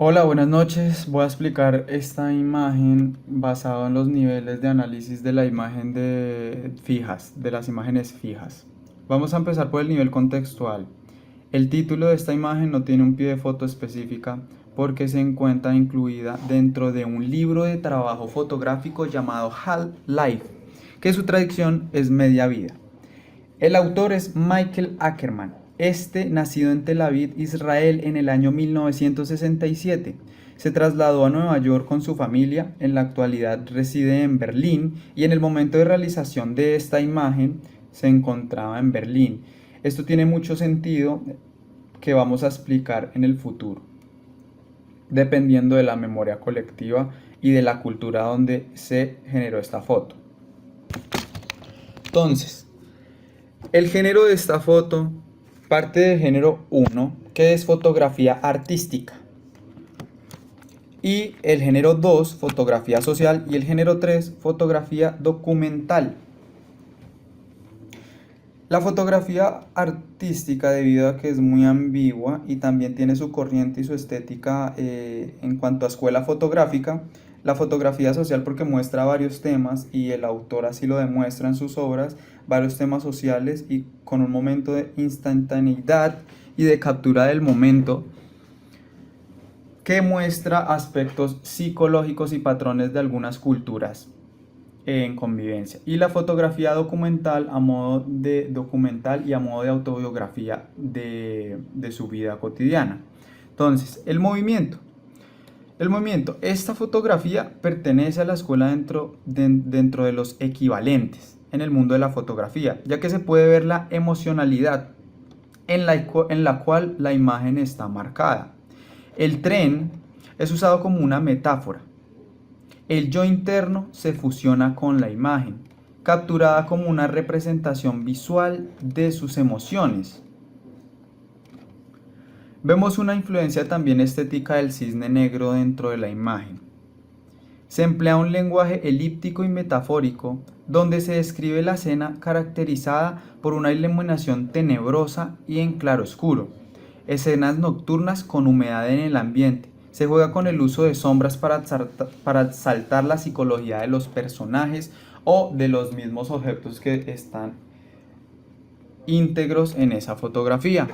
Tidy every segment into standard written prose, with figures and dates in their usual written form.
Hola, buenas noches. Voy a explicar esta imagen basado en los niveles de análisis de la imagen de las imágenes fijas. Vamos a empezar por el nivel contextual. El título de esta imagen no tiene un pie de foto específica porque se encuentra incluida dentro de un libro de trabajo fotográfico llamado Half Life, que su traducción es media vida. El autor es Michael Ackerman, nacido en Tel Aviv, Israel, en el año 1967. Se trasladó a Nueva York con su familia, en la actualidad reside en Berlín y en el momento de realización de esta imagen se encontraba en Berlín. Esto tiene mucho sentido que vamos a explicar en el futuro, dependiendo de la memoria colectiva y de la cultura donde se generó esta foto. Entonces, el género de esta foto parte del género 1, que es fotografía artística, y el género 2, fotografía social, y el género 3, fotografía documental. La fotografía artística, debido a que es muy ambigua y también tiene su corriente y su estética en cuanto a escuela fotográfica, la fotografía social porque muestra varios temas y el autor así lo demuestra en sus obras, varios temas sociales y con un momento de instantaneidad y de captura del momento que muestra aspectos psicológicos y patrones de algunas culturas en convivencia. Y la fotografía documental a modo de documental y a modo de autobiografía de su vida cotidiana. Entonces, el movimiento. El movimiento. Esta fotografía pertenece a la escuela dentro de los equivalentes en el mundo de la fotografía, ya que se puede ver la emocionalidad en la cual la imagen está marcada. El tren es usado como una metáfora. El yo interno se fusiona con la imagen, capturada como una representación visual de sus emociones. Vemos una influencia también estética del cisne negro dentro de la imagen. Se emplea un lenguaje elíptico y metafórico donde se describe la escena caracterizada por una iluminación tenebrosa y en claroscuro, escenas nocturnas con humedad en el ambiente. Se juega con el uso de sombras para exaltar la psicología de los personajes o de los mismos objetos que están íntegros en esa fotografía.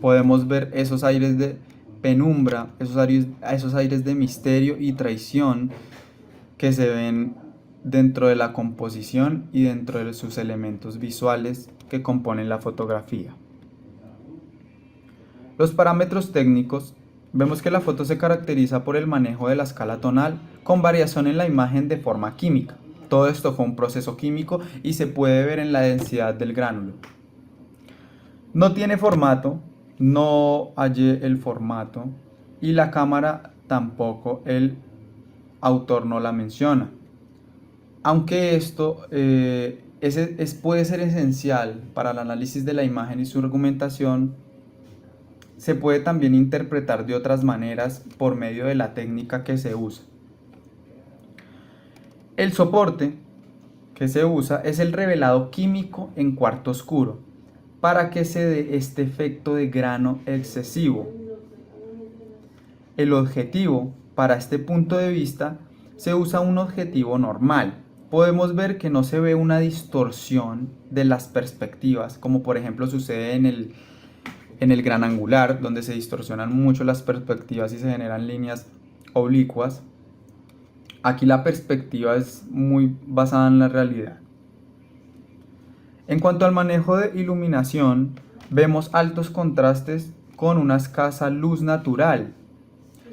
Podemos ver esos aires de penumbra, esos aires de misterio y traición que se ven dentro de la composición y dentro de sus elementos visuales que componen la fotografía. Los parámetros técnicos. Vemos que la foto se caracteriza por el manejo de la escala tonal con variación en la imagen de forma química. Todo esto fue un proceso químico y se puede ver en la densidad del gránulo. No tiene formato, no hallé el formato y la cámara tampoco, el autor no la menciona. Aunque esto puede ser esencial para el análisis de la imagen y su argumentación, se puede también interpretar de otras maneras por medio de la técnica que se usa. El soporte que se usa es el revelado químico en cuarto oscuro para que se dé este efecto de grano excesivo. El objetivo, para este punto de vista, se usa un objetivo normal. Podemos ver que no se ve una distorsión de las perspectivas, como por ejemplo sucede en el gran angular, donde se distorsionan mucho las perspectivas y se generan líneas oblicuas. Aquí la perspectiva es muy basada en la realidad. En cuanto al manejo de iluminación, vemos altos contrastes con una escasa luz natural.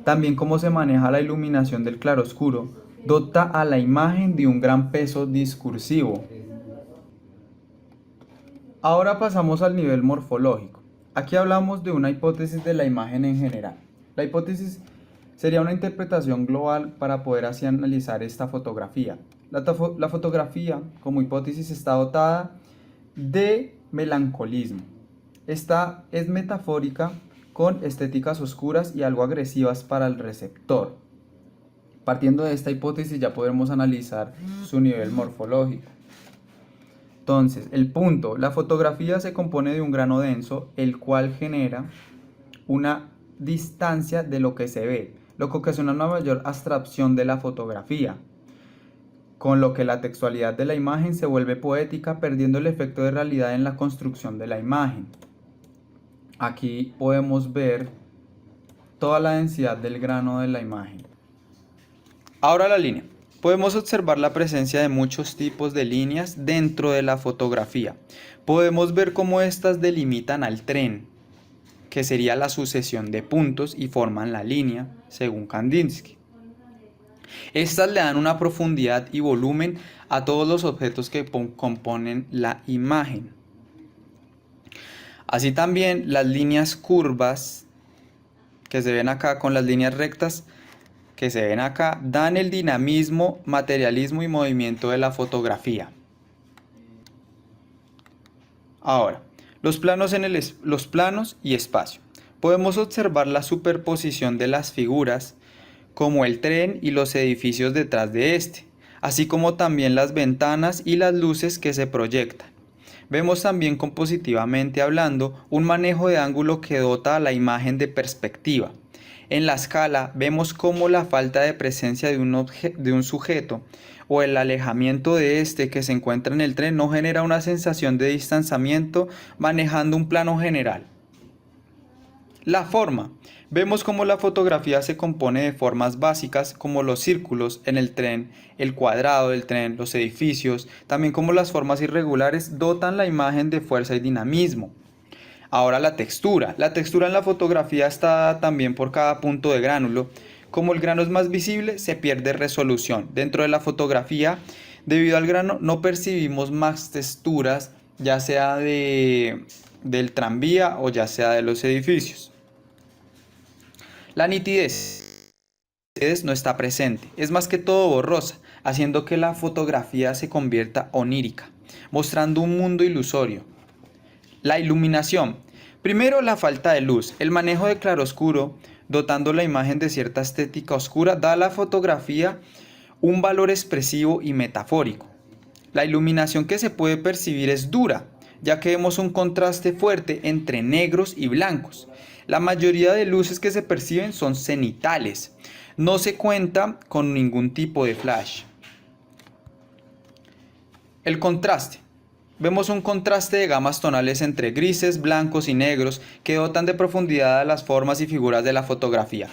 También cómo se maneja la iluminación del claroscuro dota a la imagen de un gran peso discursivo. Ahora pasamos al nivel morfológico. Aquí hablamos de una hipótesis de la imagen en general. La hipótesis sería una interpretación global para poder así analizar esta fotografía. La fotografía como hipótesis está dotada de melancolismo. Esta es metafórica con estéticas oscuras y algo agresivas para el receptor. Partiendo de esta hipótesis ya podremos analizar su nivel morfológico. Entonces, el punto, la fotografía se compone de un grano denso, el cual genera una distancia de lo que se ve, lo que ocasiona una mayor abstracción de la fotografía, con lo que la textualidad de la imagen se vuelve poética, perdiendo el efecto de realidad en la construcción de la imagen. Aquí podemos ver toda la densidad del grano de la imagen. Ahora la línea. Podemos observar la presencia de muchos tipos de líneas dentro de la fotografía. Podemos ver cómo estas delimitan al tren, que sería la sucesión de puntos y forman la línea, según Kandinsky. Estas le dan una profundidad y volumen a todos los objetos que componen la imagen. Así también las líneas curvas que se ven acá con las líneas rectas que se ven acá dan el dinamismo, materialismo y movimiento de la fotografía. Ahora, los planos y espacio. Podemos observar la superposición de las figuras, como el tren y los edificios detrás de este, así como también las ventanas y las luces que se proyectan. Vemos también, compositivamente hablando, un manejo de ángulo que dota a la imagen de perspectiva. En la escala vemos cómo la falta de presencia de un sujeto o el alejamiento de este que se encuentra en el tren no genera una sensación de distanciamiento manejando un plano general. La forma. Vemos cómo la fotografía se compone de formas básicas como los círculos en el tren, el cuadrado del tren, los edificios, también como las formas irregulares dotan la imagen de fuerza y dinamismo. Ahora la textura. La textura en la fotografía está dada también por cada punto de gránulo. Como el grano es más visible, se pierde resolución. Dentro de la fotografía, debido al grano, no percibimos más texturas, ya sea del tranvía o ya sea de los edificios. La nitidez no está presente, es más que todo borrosa, haciendo que la fotografía se convierta onírica, mostrando un mundo ilusorio. La iluminación. Primero, la falta de luz. El manejo de claroscuro, dotando la imagen de cierta estética oscura, da a la fotografía un valor expresivo y metafórico. La iluminación que se puede percibir es dura, ya que vemos un contraste fuerte entre negros y blancos. La mayoría de luces que se perciben son cenitales. No se cuenta con ningún tipo de flash. El contraste. Vemos un contraste de gamas tonales entre grises, blancos y negros que dotan de profundidad a las formas y figuras de la fotografía.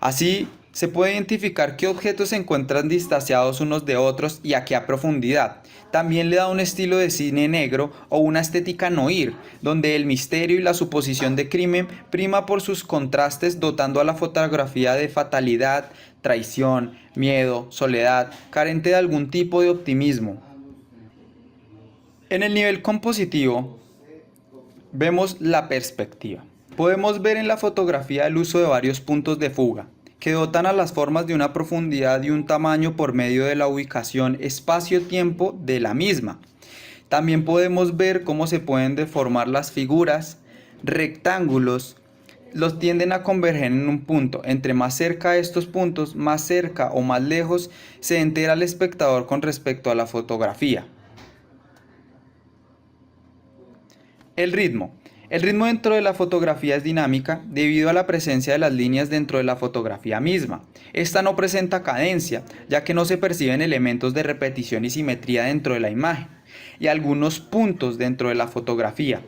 Así se puede identificar qué objetos se encuentran distanciados unos de otros y a qué profundidad. También le da un estilo de cine negro o una estética noir, donde el misterio y la suposición de crimen prima por sus contrastes, dotando a la fotografía de fatalidad, traición, miedo, soledad, carente de algún tipo de optimismo. En el nivel compositivo vemos la perspectiva. Podemos ver en la fotografía el uso de varios puntos de fuga, que dotan a las formas de una profundidad y un tamaño por medio de la ubicación espacio-tiempo de la misma. También podemos ver cómo se pueden deformar las figuras, rectángulos, los tienden a converger en un punto. Entre más cerca a estos puntos, más cerca o más lejos se entera el espectador con respecto a la fotografía. El ritmo. El ritmo dentro de la fotografía es dinámica debido a la presencia de las líneas dentro de la fotografía misma. Esta no presenta cadencia, ya que no se perciben elementos de repetición y simetría dentro de la imagen, y algunos puntos dentro de la fotografía.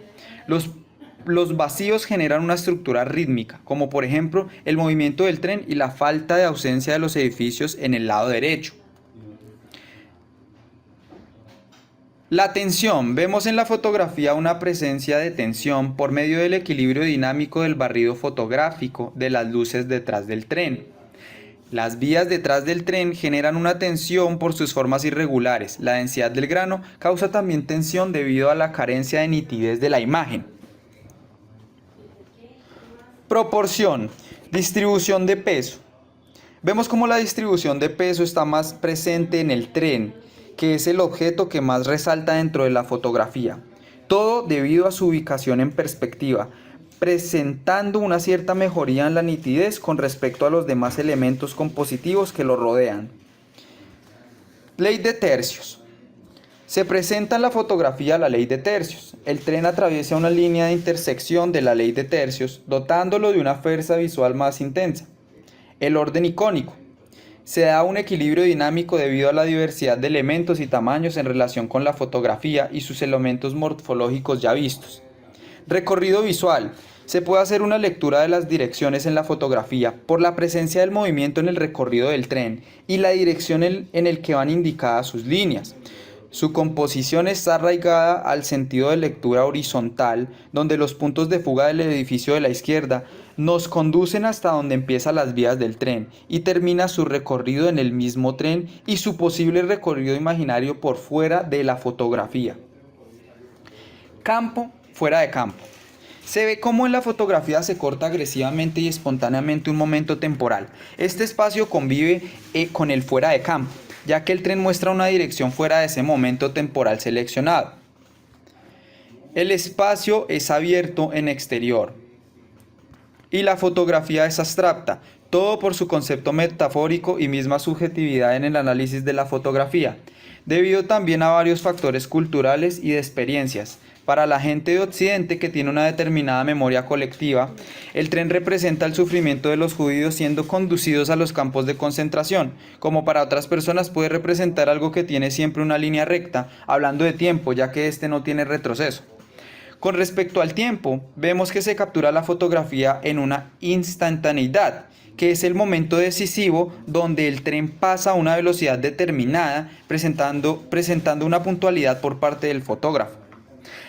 Los vacíos generan una estructura rítmica, como por ejemplo el movimiento del tren y la falta de ausencia de los edificios en el lado derecho. La tensión. Vemos en la fotografía una presencia de tensión por medio del equilibrio dinámico del barrido fotográfico de las luces detrás del tren. Las vías detrás del tren generan una tensión por sus formas irregulares. La densidad del grano causa también tensión debido a la carencia de nitidez de la imagen. Proporción. Distribución de peso. Vemos cómo la distribución de peso está más presente en el tren, que es el objeto que más resalta dentro de la fotografía. Todo debido a su ubicación en perspectiva, presentando una cierta mejoría en la nitidez con respecto a los demás elementos compositivos que lo rodean. Ley de tercios. Se presenta en la fotografía la ley de tercios. El tren atraviesa una línea de intersección de la ley de tercios, dotándolo de una fuerza visual más intensa. El orden icónico. Se da un equilibrio dinámico debido a la diversidad de elementos y tamaños en relación con la fotografía y sus elementos morfológicos ya vistos. Recorrido visual. Se puede hacer una lectura de las direcciones en la fotografía por la presencia del movimiento en el recorrido del tren y la dirección en el que van indicadas sus líneas. Su composición está arraigada al sentido de lectura horizontal, donde los puntos de fuga del edificio de la izquierda nos conducen hasta donde empiezan las vías del tren y termina su recorrido en el mismo tren y su posible recorrido imaginario por fuera de la fotografía. Campo, fuera de campo. Se ve cómo en la fotografía se corta agresivamente y espontáneamente un momento temporal. Este espacio convive con el fuera de campo, ya que el tren muestra una dirección fuera de ese momento temporal seleccionado. El espacio es abierto en exterior y la fotografía es abstracta, todo por su concepto metafórico y misma subjetividad en el análisis de la fotografía, debido también a varios factores culturales y de experiencias. Para la gente de Occidente que tiene una determinada memoria colectiva, el tren representa el sufrimiento de los judíos siendo conducidos a los campos de concentración, como para otras personas puede representar algo que tiene siempre una línea recta, hablando de tiempo, ya que este no tiene retroceso. Con respecto al tiempo, vemos que se captura la fotografía en una instantaneidad, que es el momento decisivo donde el tren pasa a una velocidad determinada, presentando una puntualidad por parte del fotógrafo.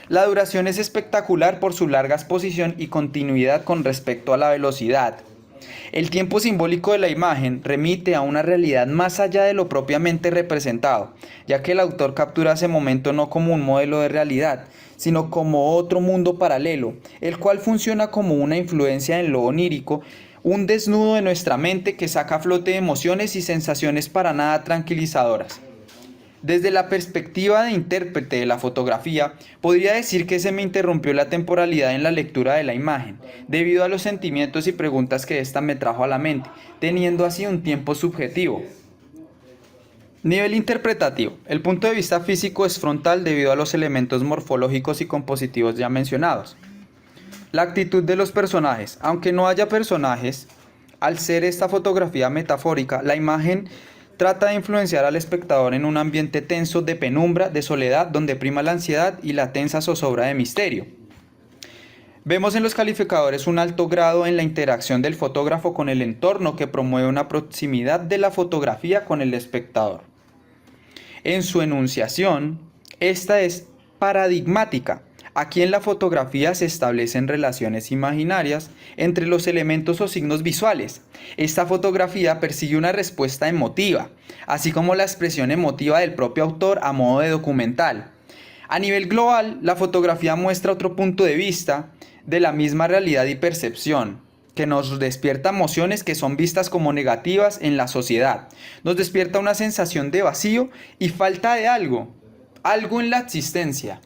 La duración es espectacular por su larga exposición y continuidad con respecto a la velocidad. El tiempo simbólico de la imagen remite a una realidad más allá de lo propiamente representado, ya que el autor captura ese momento no como un modelo de realidad, sino como otro mundo paralelo, el cual funciona como una influencia en lo onírico, un desnudo de nuestra mente que saca a flote emociones y sensaciones para nada tranquilizadoras. Desde la perspectiva de intérprete de la fotografía, podría decir que se me interrumpió la temporalidad en la lectura de la imagen, debido a los sentimientos y preguntas que ésta me trajo a la mente, teniendo así un tiempo subjetivo. Nivel interpretativo. El punto de vista físico es frontal debido a los elementos morfológicos y compositivos ya mencionados. La actitud de los personajes. Aunque no haya personajes, al ser esta fotografía metafórica, la imagen trata de influenciar al espectador en un ambiente tenso de penumbra, de soledad, donde prima la ansiedad y la tensa zozobra de misterio. Vemos en los calificadores un alto grado en la interacción del fotógrafo con el entorno que promueve una proximidad de la fotografía con el espectador. En su enunciación, esta es paradigmática. Aquí en la fotografía se establecen relaciones imaginarias entre los elementos o signos visuales. Esta fotografía persigue una respuesta emotiva, así como la expresión emotiva del propio autor a modo de documental. A nivel global, la fotografía muestra otro punto de vista de la misma realidad y percepción, que nos despierta emociones que son vistas como negativas en la sociedad. Nos despierta una sensación de vacío y falta de algo en la existencia.